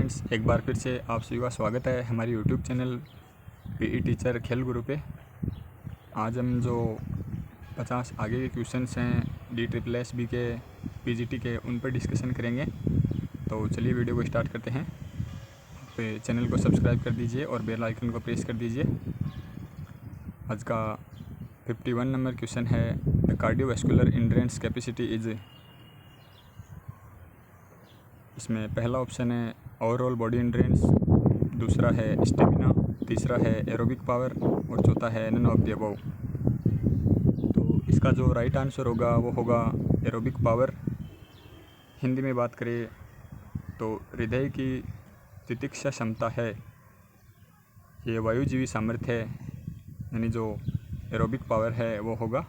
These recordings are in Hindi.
फ्रेंड्स, एक बार फिर से आप सभी का स्वागत है हमारी यूट्यूब चैनल पीई टीचर खेल गुरु पे। आज हम जो 50 आगे के क्वेश्चंस हैं DSSS के PGT के, उन पर डिस्कशन करेंगे। तो चलिए वीडियो को स्टार्ट करते हैं। पे चैनल को सब्सक्राइब कर दीजिए और बेल आइकन को प्रेस कर दीजिए। आज का 51 नंबर क्वेश्चन है, the cardiovascular endurance capacity is. इसमें पहला ऑप्शन है ओवरऑल बॉडी एंड्योरेंस, दूसरा है स्टेमिना, तीसरा है एरोबिक पावर और चौथा है नन ऑफ द अबव। तो इसका जो राइट आंसर होगा वो होगा एरोबिक पावर। हिंदी में बात करें तो हृदय की तितिक्षा क्षमता है, ये वायुजीवी सामर्थ्य है, यानी जो एरोबिक पावर है वो होगा।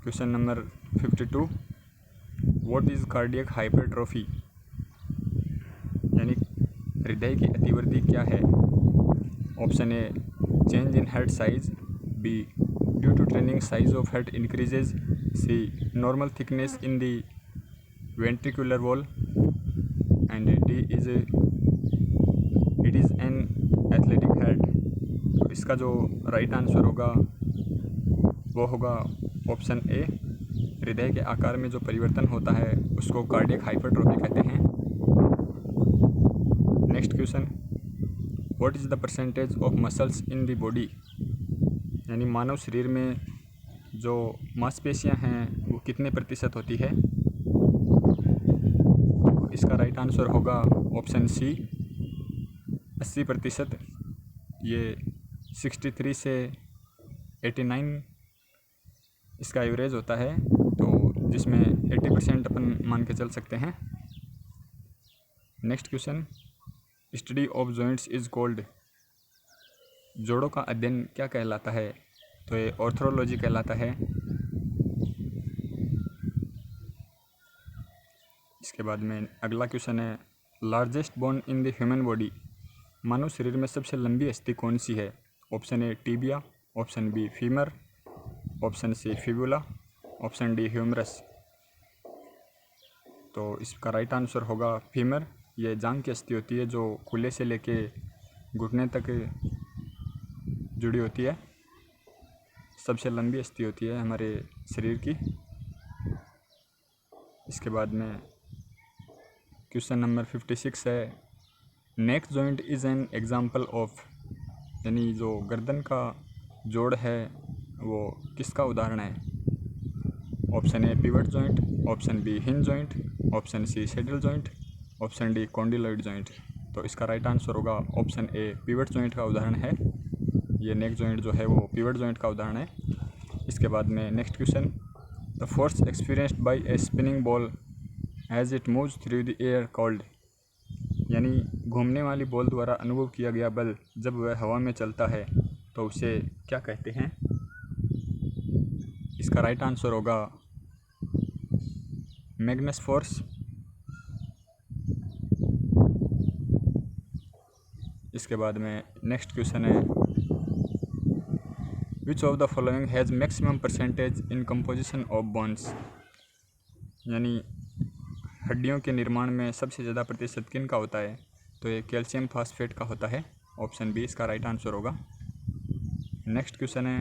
Question number 52, what is cardiac hypertrophy, यानी हृदय की अतिवृद्धि क्या है। Option A change in head size, B due to training size of head increases, C normal thickness in the ventricular wall and D is it is an athletic head. तो इसका जो राइट आंसर होगा वो होगा ऑप्शन ए, हृदय के आकार में जो परिवर्तन होता है उसको कार्डियक हाइपरट्रोफी कहते हैं। Next question, what is the percentage of muscles in the body, यानी मानव शरीर में जो मांसपेशियां हैं वो कितने प्रतिशत होती है। इसका राइट आंसर होगा ऑप्शन सी, 80%। ये 63 से 89 इसका एवरेज होता है, तो जिसमें 80% अपन मान के चल सकते हैं। Next question, study of joints is called, जोड़ों का अध्ययन क्या कहलाता है, तो ये ऑर्थोलॉजी कहलाता है। इसके बाद में अगला क्वेश्चन है, largest bone in the human body, मानव शरीर में सबसे लंबी अस्थि कौन सी है। Option A tibia, option B femur, option C fibula, option D humerus. तो इसका राइट आंसर होगा फीमर। ये जांघ की अस्थि होती है जो कूल्हे से लेके घुटने तक जुड़ी होती है, सबसे लंबी अस्थि होती है हमारे शरीर की। इसके बाद में क्वेश्चन नंबर 56 है, neck joint is an example of, यानी जो गर्दन का जोड़ है वो किसका उदाहरण है। Option A pivot joint, option B hinge joint, option C saddle joint, option D condyloid joint. तो इसका राइट आंसर होगा ऑप्शन ए, पिवट जॉइंट का उदाहरण है। ये नेक जॉइंट जो है वो पिवट जॉइंट का उदाहरण है। इसके बाद में next question, the force experienced by a spinning ball as it moves through the air called, यानी घूमने वाली बॉल द्वारा अनुभव किया गया बल जब वह हवा में चलता है तो उसे क्या कहते हैं। इसका राइट आंसर होगा मैग्नस फोर्स। इसके बाद में नेक्स्ट क्वेश्चन है, विच of the following has maximum percentage in composition of bones, यानी हड्डियों के निर्माण में सबसे ज़्यादा प्रतिशत किन का होता है। तो ये कैल्शियम फास्फेट का होता है। ऑप्शन बी इसका राइट आंसर होगा। नेक्स्ट क्वेश्चन है,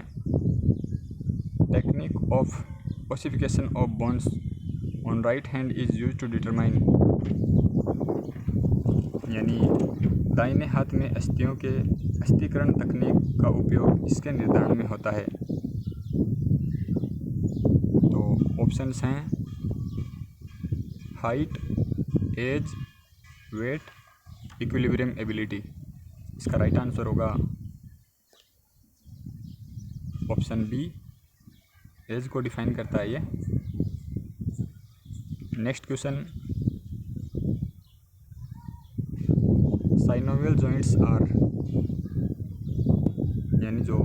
technique of ossification of bones on right hand is use to determine, यानी दाहिने हाथ में अस्थियों के अस्थिकरण तकनीक का उपयोग इसके निर्धारण में होता है। तो ऑप्शंस हैं height, age, weight, equilibrium ability. इसका राइट आंसर होगा ऑप्शन बी, एज को डिफाइन करता है ये। Next question, synovial joints are, यानी जो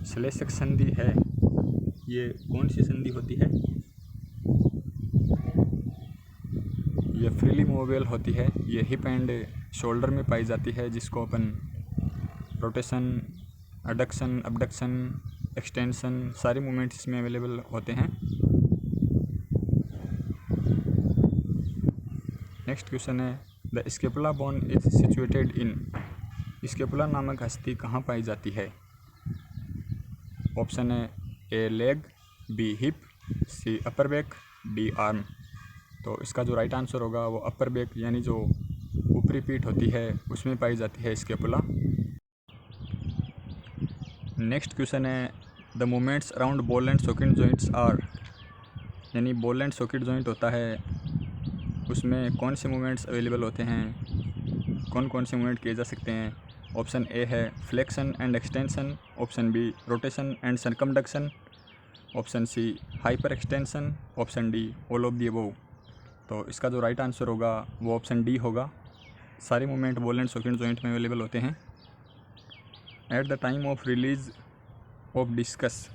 श्लेषक संधि है ये कौन सी संधि होती है। ये फ्रीली मूवेबल होती है, ये हिप एंड शोल्डर में पाई जाती है, जिसको अपन रोटेशन, एडक्शन, अबडक्शन, एक्सटेंशन सारे मूवमेंट्स इसमें अवेलेबल होते हैं। नेक्स्ट क्वेश्चन है, the scapula bone is situated in. Scapula नामक हस्ती कहाँ पाई जाती है? ऑप्शन है ए लेग, बी हिप, सी अपर बैक, डी आर्म। तो इसका जो राइट आंसर होगा वो अपर बैक यानी जो ऊपरी पीठ होती है उसमें पाई जाती है स्केपुला। नेक्स्ट क्वेश्चन है the movements around ball and socket joints are. यानी बॉल एंड सॉकेट जॉइंट होता है, उसमें कौन से मूवमेंट्स अवेलेबल होते हैं, कौन कौन से मूवमेंट किए जा सकते हैं? ऑप्शन ए है flexion and extension, option B rotation and circumduction, option C hyper extension, option D all of the above. तो इसका जो राइट आंसर होगा वो ऑप्शन डी होगा। सारे movement ball and socket joint में अवेलेबल होते हैं। At the time of release of discuss,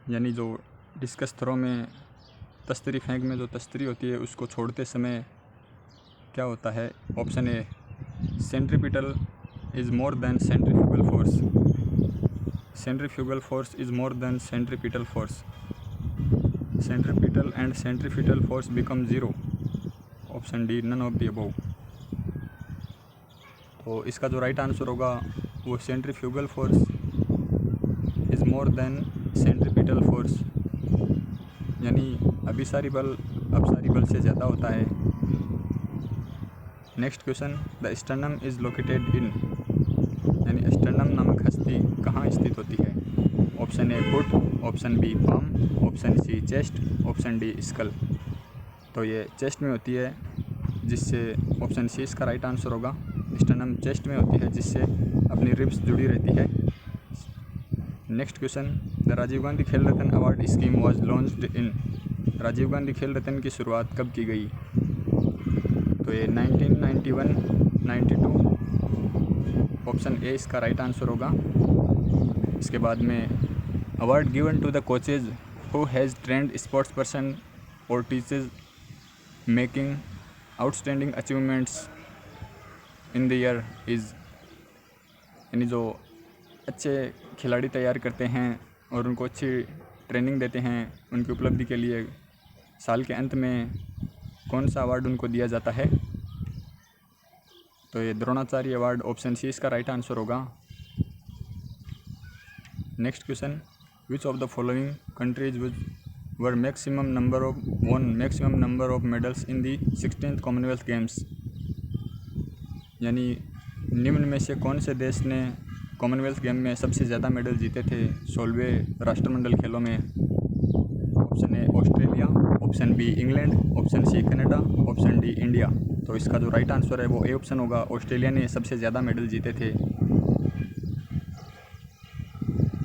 यानी जो डिस्कस थ्रो में तस्तरी फेंक में जो तस्तरी होती है उसको छोड़ते समय क्या होता है? Option A centripetal is more than centrifugal force, centrifugal force is more than centripetal force, centripetal and centripetal force become zero, option D none of the above. तो इसका जो राइट आंसर होगा वो centrifugal force is more than centripetal force, यानी अभिसारी बल अपसारी बल से ज़्यादा होता है। Next question the sternum is located in. यानी स्टर्नम नामक हस्ती कहाँ स्थित होती है? ऑप्शन ए foot, option B palm, option C chest, option D skull. तो ये चेस्ट में होती है, जिससे ऑप्शन सी इसका राइट आंसर होगा। स्टर्नम चेस्ट में होती है जिससे अपनी रिब्स जुड़ी रहती है। Next question the Rajiv Gandhi Khel Ratna award scheme was launched in. Rajiv Gandhi Khel Ratna की शुरुआत कब की गई? तो ये 1991, 92, ऑप्शन ए इसका राइट आंसर होगा। इसके बाद में award given to the coaches who has trained sports person और teachers making outstanding achievements in the year is. यानी जो अच्छे खिलाड़ी तैयार करते हैं और उनको अच्छी ट्रेनिंग देते हैं, उनकी उपलब्धि के लिए साल के अंत में कौन सा अवार्ड उनको दिया जाता है? तो ये द्रोणाचार्य अवार्ड, ऑप्शन सी इसका राइट आंसर होगा। Next question which of the following countries were maximum number of medals in the 16th Commonwealth games. यानी निम्न में से कौन से देश ने कॉमनवेल्थ गेम में सबसे ज़्यादा मेडल जीते थे 16वें राष्ट्रमंडल खेलों में? Option A Australia, option B England, option C Canada, option D India. तो इसका जो राइट आंसर है वो ए ऑप्शन होगा। ऑस्ट्रेलिया ने सबसे ज़्यादा मेडल जीते थे।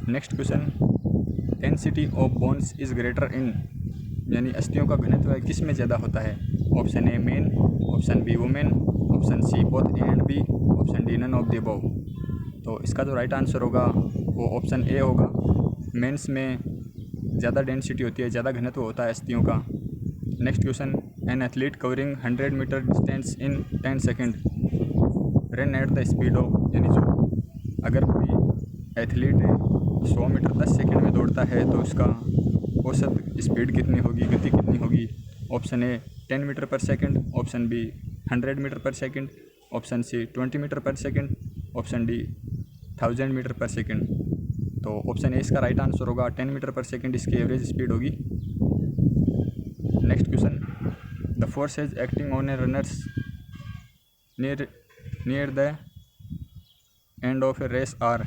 Next question density of bones is greater in. यानी अस्थियों का घनत्व किस में ज़्यादा होता है? Option A men, option B women, option C both A and B, option D none of the above. तो इसका जो राइट आंसर होगा वो ऑप्शन ए होगा। मेंस में ज़्यादा डेंसिटी होती है, ज़्यादा घनत्व होता है अस्थियों का। Next question an athlete covering 100 metre distance in 10 second run at the speed of. यानी जो अगर कोई एथलीट 100 मीटर 10 सेकेंड में दौड़ता है तो उसका औसत स्पीड कितनी होगी, गति कितनी होगी? ऑप्शन ए 10 मीटर पर सेकेंड, ऑप्शन बी 100 मीटर पर सेकेंड, ऑप्शन सी 20 मीटर पर सेकेंड, ऑप्शन डी 1000 मीटर पर सेकेंड। तो ऑप्शन ए इसका राइट आंसर होगा। 10 मीटर पर सेकेंड इसकी एवरेज स्पीड होगी। Next question the forces acting on a runners near the end of a race are.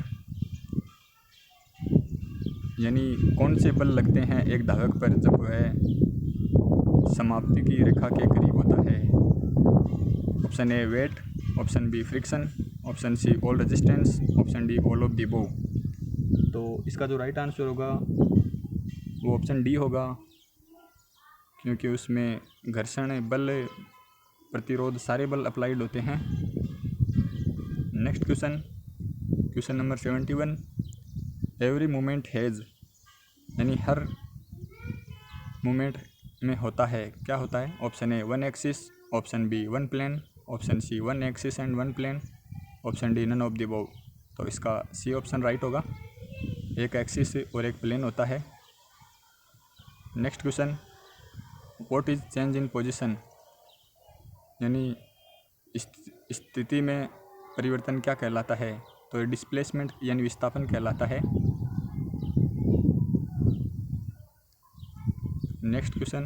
यानी कौन से बल लगते हैं एक धावक पर जब वह समाप्ति की रेखा के करीब होता है? Option A weight, option B friction, option C all resistance, option D all of the above. तो इसका जो राइट आंसर होगा वो ऑप्शन डी होगा, क्योंकि उसमें घर्षण बल, प्रतिरोध, सारे बल अप्लाइड होते हैं। Next question number 71 every movement has. यानी हर मूवमेंट में होता है, क्या होता है? Option A 1 axis, option B 1 plane, option C 1 axis and 1 plane, option D none of the above. तो इसका सी ऑप्शन राइट होगा। एक एक्सिस और एक प्लेन होता है। Next question what is change in position. यानी स्थिति में परिवर्तन क्या कहलाता है? तो डिस्प्लेसमेंट यानी विस्थापन कहलाता है। Next question,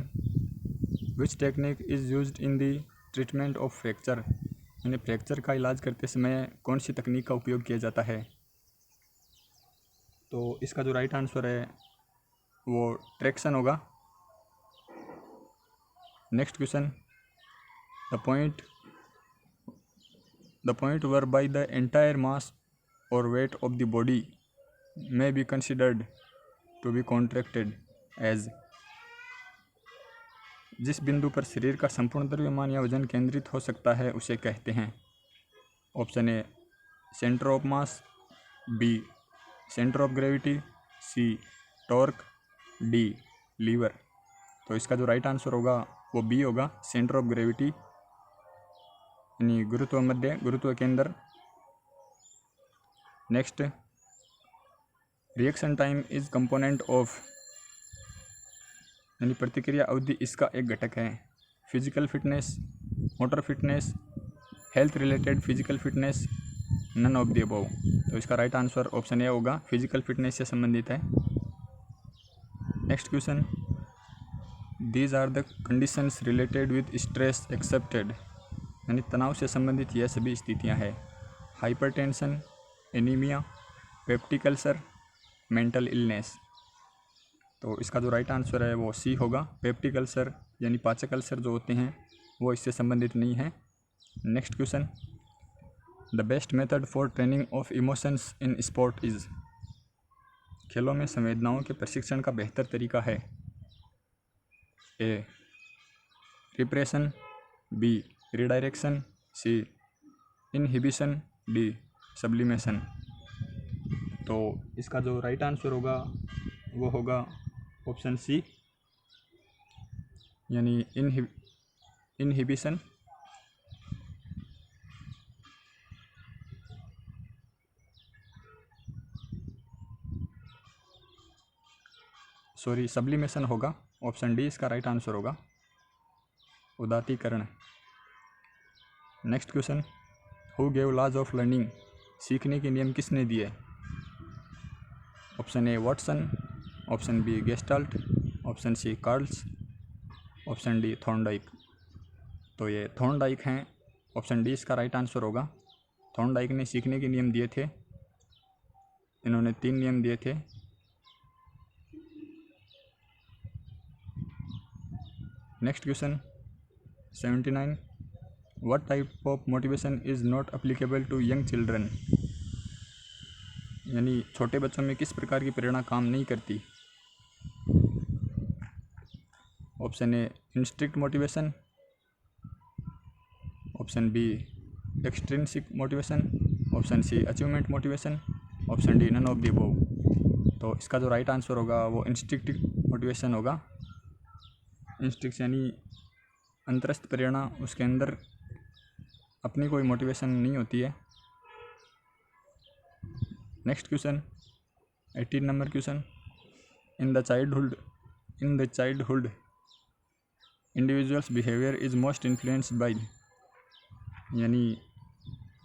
which technique is used in the treatment of fracture? यानी फ्रैक्चर का इलाज करते समय कौन सी तकनीक का उपयोग किया जाता है? तो इसका जो राइट आंसर है वो ट्रैक्शन होगा। Next question, the point whereby the entire mass और weight of the body may be considered to be contracted as। जिस बिंदु पर शरीर का संपूर्ण द्रव्यमान या वजन केंद्रित हो सकता है उसे कहते हैं। Option A centre of mass, B centre of gravity, C torque, D lever. तो इसका जो राइट आंसर होगा वो बी होगा, सेंटर ऑफ ग्रेविटी यानी गुरुत्व केंद्र। Next, reaction time is component of यानी प्रतिक्रिया अवधि इसका एक घटक है। Physical fitness, motor fitness, health related physical fitness, none of the above. तो इसका राइट आंसर ऑप्शन ए होगा, फिजिकल फिटनेस से संबंधित है। Next question, these are the conditions related with stress excepted. यानी तनाव से संबंधित यह सभी स्थितियां हैं। Hypertension, anaemia, peptic ulcer, mental illness. तो इसका जो राइट आंसर है वो सी होगा, पेप्टिक अल्सर यानी पाचक अल्सर जो होते हैं वो इससे संबंधित नहीं है। Next question, the best method for training of emotions in sport is. खेलों में संवेदनाओं के प्रशिक्षण का बेहतर तरीका है। ए रिप्रेशन, बी रिडायरेक्शन, सी इनहिबिशन, डी सब्लिमेशन। तो इसका जो राइट आंसर होगा वो होगा ऑप्शन सी यानी इनहिबिशन। सॉरी, सब्लिमेशन होगा। ऑप्शन डी इसका राइट आंसर होगा, उदात्तीकरण। Next question, who gave laws of learning. सीखने के नियम किसने दिए? Option A Watson, option B Gestalt, option C Carls, option D Thorndike. तो ये थॉर्नडाइक हैं, ऑप्शन डी इसका राइट आंसर होगा। थॉर्नडाइक ने सीखने के नियम दिए थे। इन्होंने 3 नियम दिए थे। Next question 79, what type of motivation is not applicable to young children. यानी छोटे बच्चों में किस प्रकार की प्रेरणा काम नहीं करती? Option A instinct motivation, option B extrinsic motivation, option C achievement motivation, option D none of the above. तो इसका जो राइट आंसर होगा वो इंस्ट्रिक्ट मोटिवेशन होगा। इंस्ट्रिक्ट यानी अंतरस्थ प्रेरणा, उसके अंदर अपनी कोई मोटिवेशन नहीं होती है। Next question 18 number question, in the childhood individuals behaviour is most influenced by. यानी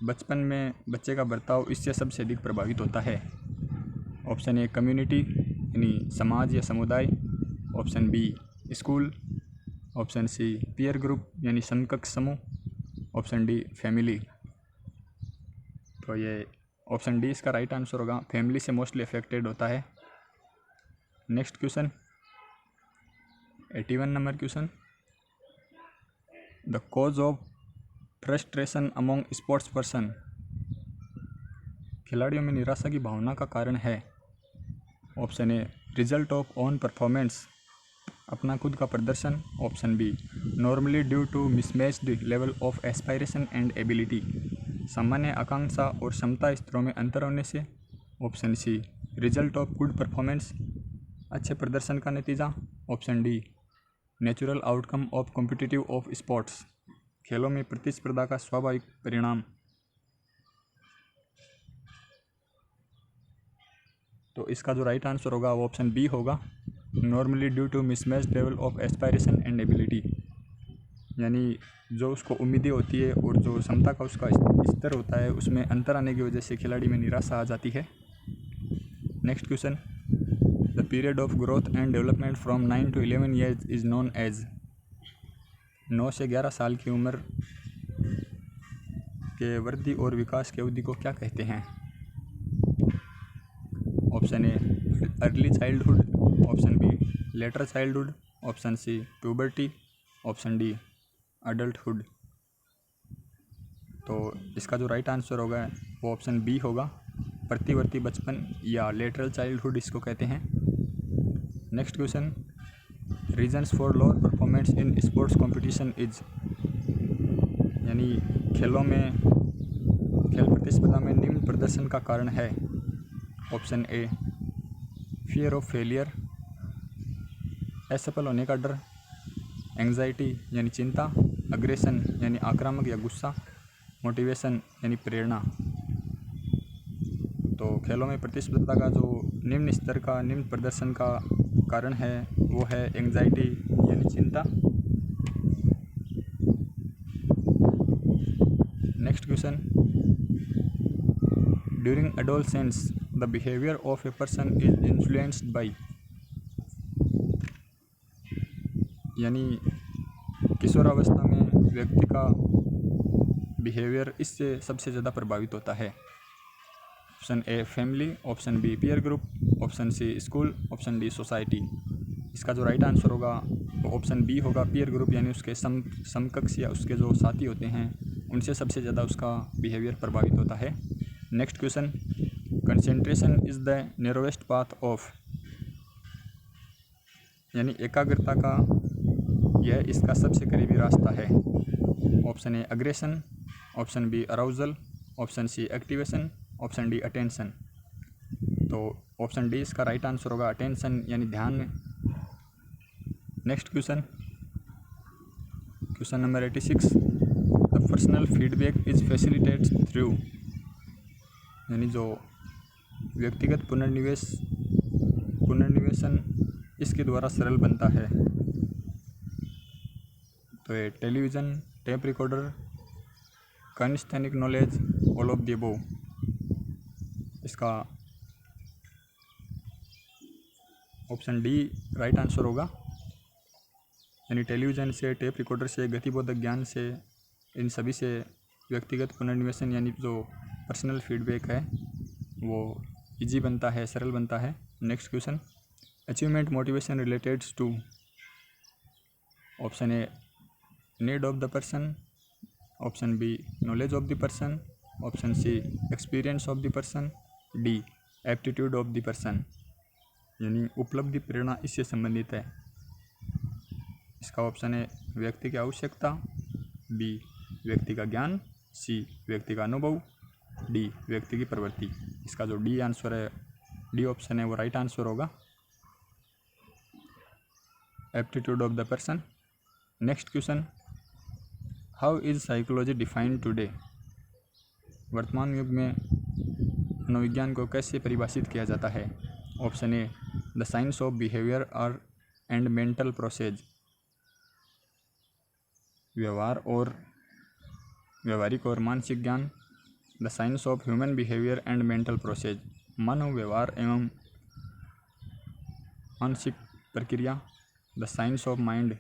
बचपन में बच्चे का बर्ताव इससे सबसे अधिक प्रभावित होता है। ऑप्शन ए कम्युनिटी यानी समाज या समुदाय, option B school, option C peer group यानी समकक्ष समूह, ऑप्शन डी फैमिली। तो ये ऑप्शन डी इसका राइट आंसर होगा, फैमिली से मोस्टली अफेक्टेड होता है। Next question 81 number question, the cause of frustration among sports person. खिलाड़ियों में निराशा की भावना का कारण है। Option A result of on performance, अपना खुद का प्रदर्शन, option B normally due to mismatched level of aspiration and ability, सामान्य आकांक्षा और क्षमता स्तरों में अंतर होने से, option C result of good performance, अच्छे प्रदर्शन का नतीजा, option D natural outcome of competitive of sports, खेलों में प्रतिस्पर्धा का स्वाभाविक परिणाम। तो इसका जो राइट आंसर होगा वो ऑप्शन बी होगा, normally due to mismatched level of aspiration and ability. यानी जो उसको उम्मीदें होती है और जो क्षमता का उसका स्तर होता है उसमें अंतर आने की वजह से खिलाड़ी में निराशा आ जाती है। Next question, the period of growth and development from 9 to 11 years is known as. 9 से 11 साल की उम्र के वृद्धि और विकास की अवधि को क्या कहते हैं? Option A early childhood, option B later childhood, option C puberty, option D adulthood. तो इसका जो राइट आंसर होगा वो ऑप्शन बी होगा, प्रतिवर्ती बचपन या लेटरल चाइल्डहुड इसको कहते हैं। Next question, reasons for lower performance in sports competition is. यानी खेल प्रतिस्पर्धा में निम्न प्रदर्शन का कारण है। Option A fear of failure, असफल होने का डर, एंग्जाइटी यानी चिंता, अग्रेशन यानी आक्रामक या गुस्सा, मोटिवेशन यानी प्रेरणा। तो खेलों में प्रतिस्पर्धा का जो निम्न स्तर का निम्न प्रदर्शन का कारण है वो है एंग्जाइटी यानी चिंता। Next question, during adolescence the behaviour of a person is influenced by. यानी किशोरावस्था में व्यक्ति का बिहेवियर इससे सबसे ज़्यादा प्रभावित होता है। Option A family, option B peer group, option C school, option D society. इसका जो राइट आंसर होगा वो ऑप्शन बी होगा, पीयर ग्रुप यानी उसके समकक्ष या उसके जो साथी होते हैं उनसे सबसे ज़्यादा उसका बिहेवियर प्रभावित होता है। Next question, concentration is the narrowest path of. यानी एकाग्रता का यह इसका सबसे करीबी रास्ता है। Option A aggression, option B arousal, option C activation, option D attention. तो ऑप्शन डी इसका राइट आंसर होगा, अटेंशन यानी ध्यान में। Next question, question number 86, the personal feedback is facilitated through. यानी जो व्यक्तिगत पुनर्निवेशन इसके द्वारा सरल बनता है। तो ये television, tape recorder, kinesthetic knowledge, all of the above. इसका ऑप्शन डी राइट आंसर होगा। यानी टेलीविज़न से, टेप रिकॉर्डर से, गतिबोधक ज्ञान से, इन सभी से व्यक्तिगत पुनर्निवेशन यानी जो पर्सनल फीडबैक है वो इजी बनता है, सरल बनता है। Next question, achievement motivation related to. Option A need of the person, option B knowledge of the person, option C experience of the person, D aptitude of the person. यानी उपलब्धि प्रेरणा इससे संबंधित है। इसका ऑप्शन है व्यक्ति की आवश्यकता, बी व्यक्ति का ज्ञान, सी व्यक्ति का अनुभव, डी व्यक्ति की प्रवृत्ति। इसका जो डी आंसर है, डी ऑप्शन है वो राइट आंसर होगा, aptitude of the person. Next question, how is psychology defined today. वर्तमान युग में मनोविज्ञान को कैसे परिभाषित किया जाता है। Option A the science of behaviour और एंड मेंटल प्रोसेस। व्यवहारिक और मानसिक ज्ञान, the science of human behaviour and mental process. मानव व्यवहार एवं मानसिक प्रक्रिया, द साइंस ऑफ माइंड,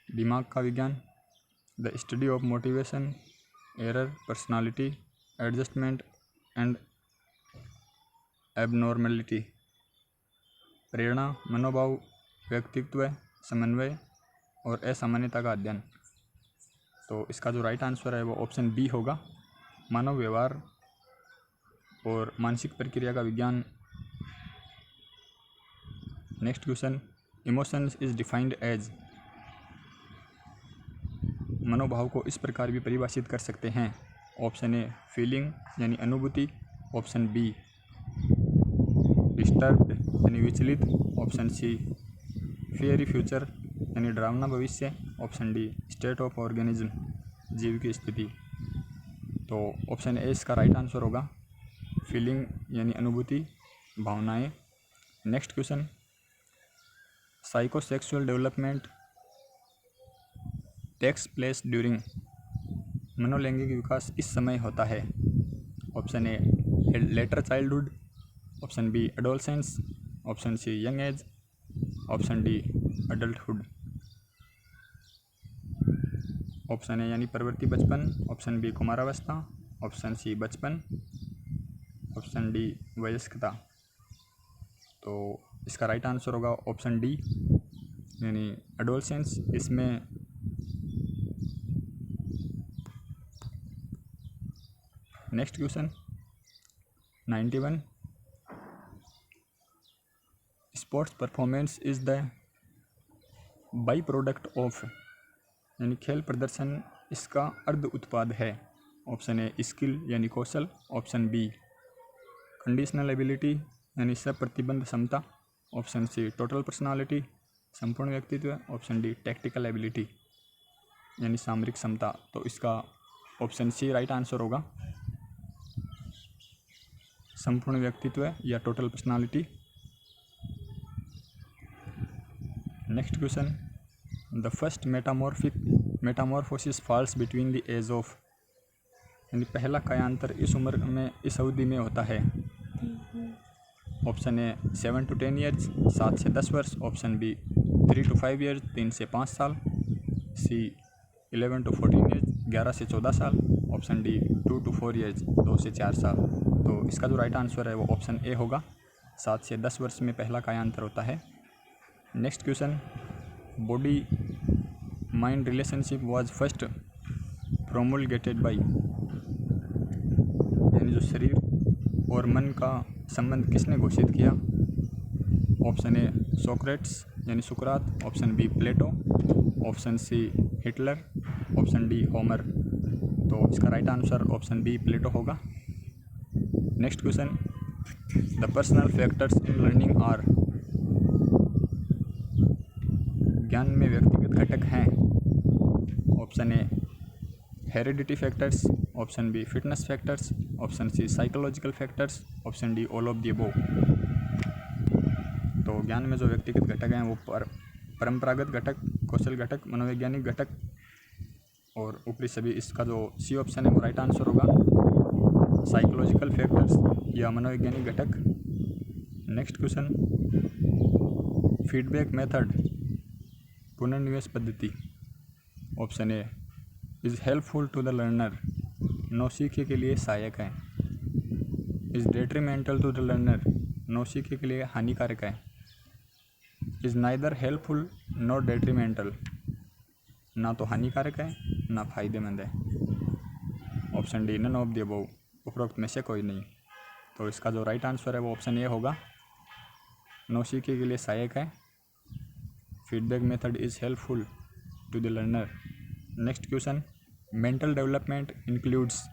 दिमाग का विज्ञान, the study of motivation, error, personality, adjustment and abnormality. प्रेरणा, मनोभाव, व्यक्तित्व, समन्वय और असामान्यता का अध्ययन। तो इसका जो राइट आंसर है वो ऑप्शन बी होगा, मानव व्यवहार और मानसिक प्रक्रिया का विज्ञान। Next question, emotions is defined as. मनोभाव को इस प्रकार भी परिभाषित कर सकते हैं। ऑप्शन ए फीलिंग यानी अनुभूति, ऑप्शन बी डिस्टर्ब्ड यानी विचलित, ऑप्शन सी फियरी फ्यूचर यानी डरावना भविष्य, option D state of organism जीव की स्थिति। तो ऑप्शन ए इसका राइट आंसर होगा, फीलिंग यानी अनुभूति, भावनाएं। Next question, psychosexual development takes place during, मनोलैंगिक विकास इस समय होता है। Option A later childhood, option B adolescence, option C young age, option D adulthood. Option A यानी प्रवृत्ति बचपन, ऑप्शन बी कुमारावस्था, ऑप्शन सी बचपन, ऑप्शन डी वयस्कता। तो इसका राइट आंसर होगा ऑप्शन डी यानी एडोलसेंस। इसमें next question 91, sports performance is the by product of, यानी खेल प्रदर्शन इसका अर्ध उत्पाद है। ऑप्शन ए स्किल यानी कौशल, ऑप्शन बी कंडीशनल एबिलिटी यानी सप्रतिबंध क्षमता, ऑप्शन सी टोटल पर्सनालिटी संपूर्ण व्यक्तित्व, ऑप्शन डी टैक्टिकल एबिलिटी यानी सामरिक क्षमता। तो इसका ऑप्शन सी राइट आंसर होगा, संपूर्ण व्यक्तित्व या total personality. Next question, the first metamorphosis falls between the age of, यानी पहला कायांतर इस उम्र में, इस अवधि में होता है। ऑप्शन ए 7 to 10 ईयर्स, 7 से 10 वर्ष, ऑप्शन बी 3 to 5 ईयर्स, 3 से 5 साल, सी 11 to 14 ईयर्स, 11 से 14 साल, ऑप्शन डी 2 to 4 ईयर्स, 2 से 4 साल। तो इसका जो राइट आंसर है वो ऑप्शन ए होगा, 7 से 10 वर्ष में पहला कायांतर होता है। Next question, body mind relationship was first promulgated by, यानी जो शरीर और मन का संबंध किसने घोषित किया। ऑप्शन ए सोक्रेट्स यानी सुकरात, option B Plato, option C Hitler, option D Homer. तो इसका right answer option B Plato होगा। Next question, the personal factors in learning are, ज्ञान में व्यक्तिगत घटक हैं। Option A heredity factors, option B fitness factors, option C psychological factors, option D all of the above. तो ज्ञान में जो व्यक्तिगत घटक हैं वो परंपरागत घटक, कौशल घटक, मनोवैज्ञानिक घटक और ऊपरी सभी। इसका जो सी ऑप्शन है वो राइट आंसर होगा, साइकोलॉजिकल फैक्टर्स या मनोवैज्ञानिक घटक। नेक्स्ट क्वेश्चन, फीडबैक मेथड पुनर्निवेश पद्धति, option A is helpful to the learner, नौसीखे के लिए सहायक है। Is detrimental to the learner, नौसीखे के लिए हानिकारक है। Is neither helpful not detrimental, ना तो हानिकारक है ना फायदेमंद है। Option D none of the above, उपरोक्त में से कोई नहीं। तो इसका जो राइट आंसर है वो ऑप्शन ए होगा, नौसीखे के लिए सहायक है। Feedback method is helpful to the learner. Next question, mental development includes,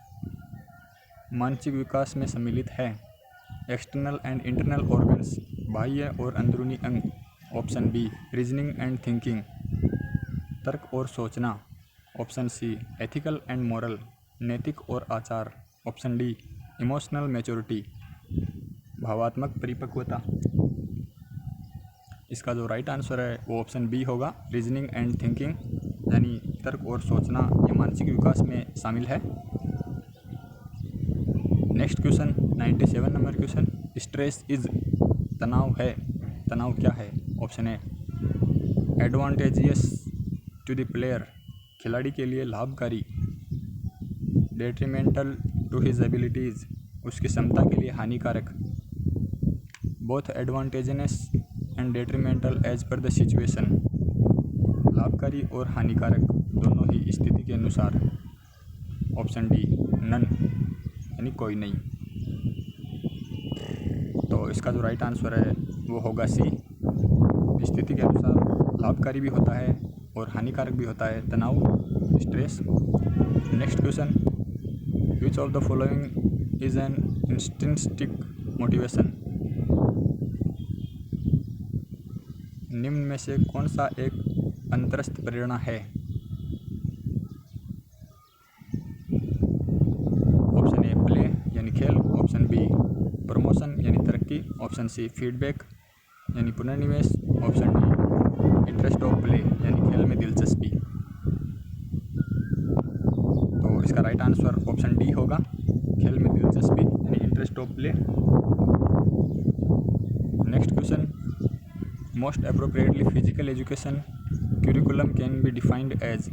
मानसिक विकास में सम्मिलित है एक्सटर्नल एंड इंटरनल ऑर्गन्स, बाह्य और अंदरूनी अंग। Option B reasoning and thinking, तर्क और सोचना, option C ethical and moral, नैतिक और आचार, ऑप्शन डी इमोशनल मैच्योरिटी, भावात्मक परिपक्वता। इसका जो राइट आंसर है वो ऑप्शन बी होगा, रीजनिंग एंड थिंकिंग, यानी तर्क और सोचना ये मानसिक विकास में शामिल है। Next question 97 number question, stress is, तनाव है, तनाव क्या है। Option A advantageous to the player, खिलाड़ी के लिए लाभकारी। डेट्रीमेंटल टू हिज एबिलिटीज़, उसकी क्षमता के लिए हानिकारक। Both advantageous and detrimental as per the situation, लाभकारी और हानिकारक दोनों ही स्थिति के अनुसार। ऑप्शन डी नन, यानी कोई नहीं। तो इसका जो राइट आंसर है वो होगा सी, स्थिति के अनुसार लाभकारी भी होता है और हानिकारक भी होता है तनाव, stress. Next question, which of the following is an instinctive motivation, निम्न में से कौन सा एक अंतरस्थ प्रेरणा है। ऑप्शन ए प्ले यानी खेल, ऑप्शन बी प्रमोशन यानी तरक्की, ऑप्शन सी फीडबैक यानी पुनर्निवेश, option D interest of play यानी खेल में दिलचस्पी। इसका राइट आंसर ऑप्शन डी होगा, खेल में दिलचस्पी यानी interest of play. Next question, most appropriately physical education curriculum can be defined as.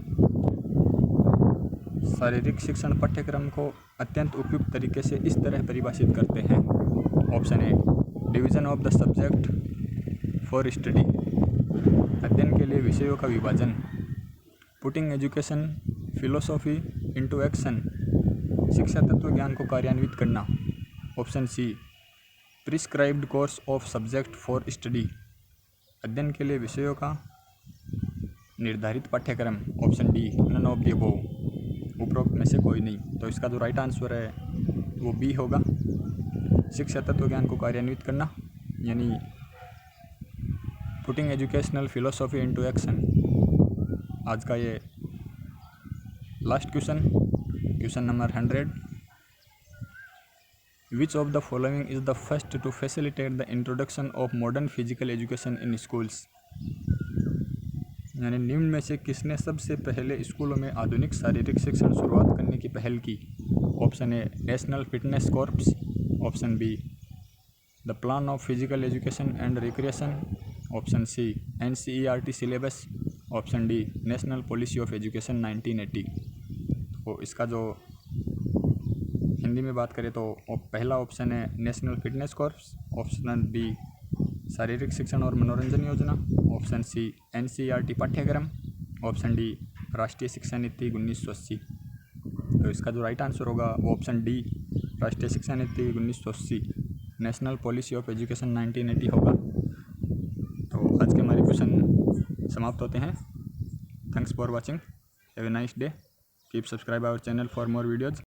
शारीरिक शिक्षण पाठ्यक्रम को अत्यंत उपयुक्त तरीके से इस तरह परिभाषित करते हैं। Option A, division of the subject for study, अध्ययन के लिए विषयों का विभाजन। Putting education philosophy into action, शिक्षा तत्व ज्ञान को कार्यान्वित करना। Option C, prescribed course of subject for study, अध्ययन के लिए विषयों का निर्धारित पाठ्यक्रम। Option D, none of the above, उपरोक्त में से कोई नहीं। तो इसका जो राइट आंसर है वो बी होगा, शिक्षा तत्व ज्ञान को कार्यान्वित करना, यानी putting educational philosophy into action. आज का ये last question, question number 100, which of the following is the first to facilitate the introduction of modern physical education in schools, यानी निम्न में से किसने सबसे पहले स्कूलों में आधुनिक शारीरिक शिक्षण शुरुआत करने की पहल की। Option A, national fitness corps. Option B, the plan of physical education and recreation. Option C, NCERT syllabus. Option D, national policy of education 1980। तो इसका जो हिंदी में बात करें तो पहला ऑप्शन है national fitness corps. Option B, शारीरिक शिक्षण और मनोरंजन योजना। ऑप्शन सी, NCERT पाठ्यक्रम। ऑप्शन डी, राष्ट्रीय शिक्षा नीति 1980। तो इसका जो राइट आंसर होगा वो ऑप्शन डी, राष्ट्रीय शिक्षा नीति 1980, नेशनल पॉलिसी ऑफ एजुकेशन 1980 होगा। तो आज के हमारे क्वेश्चन समाप्त होते हैं। Thanks for watching, have a nice day, keep subscribe our channel for more videos.